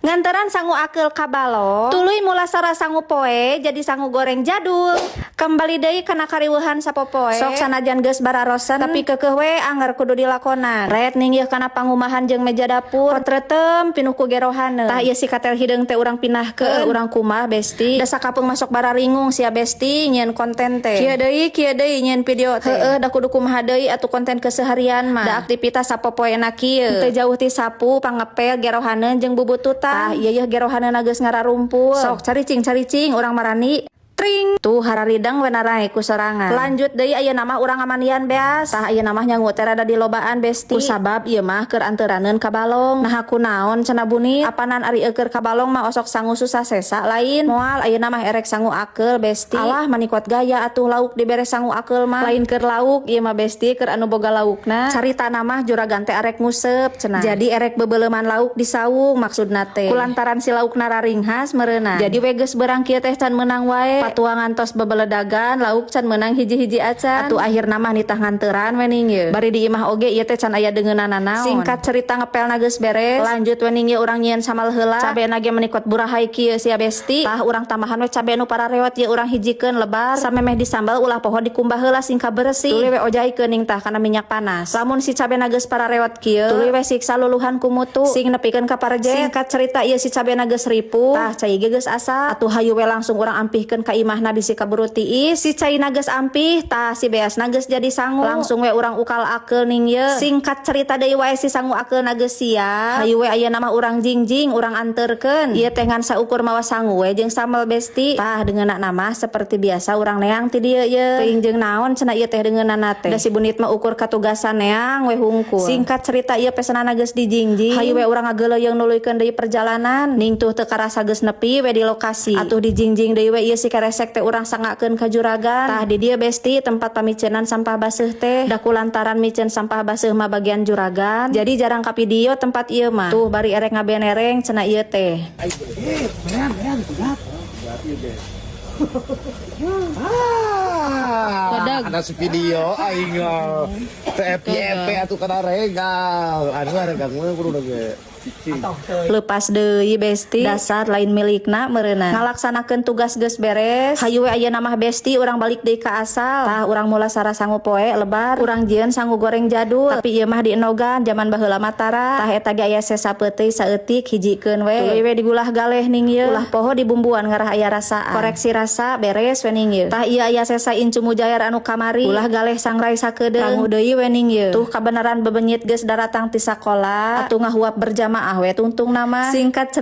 Nganteran sangu akel kabalo tuluy mula sara sangu poe jadi sangu goreng jadul kembali deui kana kariweuhan sapopoe sok sanajan geus bararosen tapi keukeuh we anger kudu dilakonan ret ninggih kana pangumahan jeung meja dapur potretem pinuh ku gerohana tah ieu si katel hideung teh urang pinahkeun urang kumah besti da sakapeung masuk bararingung sia besti nyieun konten teh kieu deui nyieun video teh heueuh da kudu kumaha deui atuh konten keseharian mah da aktivitas sapopoena kieu teu jauh ti sapu pangepel gerohana jeung bubututan iya gerohana geus ngararumpul sok caricing urang marani tring tuh hararidang we narai ku sorangan lanjut deui aya nama urang amanian beas tah aya nama nyangu teh rada dilobaan besti kusabab ieu mah keur anteuranneun ka balong nah kunaon cenah bunit apanan ari eukeur ka balong mah osok sangu susah sesa lain moal aya nama erek sangu akeul besti alah manikot gaya atuh lauk dibere sangu akeul mah lain keur lauk ieu mah besti keur anu boga laukna carita nama juragan teh arek nguseup cenah jadi erek bebeuleman lauk di saung maksudna teh kulantaran si laukna raringhas meureunna jadi we geus beurang kieu teh can meunang wae patuangan tos bebeledagan lauk can menang hiji-hiji acan atuh akhirna mah nitah nganteuran we ning ieu bari di imah oge ieu teh can aya deungeunana naon singkat cerita ngepelna geus beres lanjut we ning ieu urang nyieun samal heula cabena ge menikot burahay kieu sia besti tah urang tambahan we cabe nu parareot ieu urang hijikeun lebar samemeh disambal ulah poho dikumbah heula sing kabersih tuluy we ojaikeun ning tah kana minyak panas lamun si cabena geus parareot kieu tuluy we siksa luluhan ku mutu sing nepikeun ka parejet singkat cerita ieu si cabena geus ripuh tah cai ge geus asap atuh hayu we langsung urang ampihkeun ka imahna bisi kaburu tiis si caina geus ampih tah si beasna geus jadi sangu langsung we urang ukal akeul ning ieu singkat cerita deui wae si sangu akeulna geus siap hayu we aya nama urang jingjing urang anterkeun ieu teh ngan saukur mawa sangu we jeung sambal besti tah deungeunna nama seperti biasa urang neang ti dieu ieu teuing jeung naon cenah ieu teh deungeunana teh da si bunit mah ukur katugasan neang we hungkul singkat cerita ieu pesenana geus dijingjing hayu we urang ngageuleuyeung nuluykeun deui perjalanan ning tuh teu karasa geus nepi we di lokasi atuh dijingjing deui we ieu si resek teh urang sangakeun ka juragan tah di dieu besti tempat pamiceunan sampah baseuh teh da kulantaran miceun sampah baseuh mah bagian juragan jadi jarang ka video tempat ieu mah tuh bari erek ngabenereng cenah ieu teh ada si video aing TFP atuh kana regal anu regal mah kudu ge lepas deui besti dasar lain milikna meureunna ngalaksanakeun tugas geus beres hayu we aya namah besti urang balik deui ka asal tah urang mula sara sangu poe lebar urang jieun sangu goreng jadul tapi ieu mah dienogan zaman baheula Mataram tah eta ge aya sesa peuteuy saeutik hijikeun we tuluy we digulah galeh ning ieu ulah poho dibumbuan ngarah aya rasaan koreksi rasa beres we ning ieu tah ieu aya sesa incu mujair anu kamari ulah galeh sangrai sakedeung kanggo deui we ning ieu tuh kabenaran bebenyit geus daratang ti sakola atuh ngahuap berjamaah we tungtung nama singkat cerita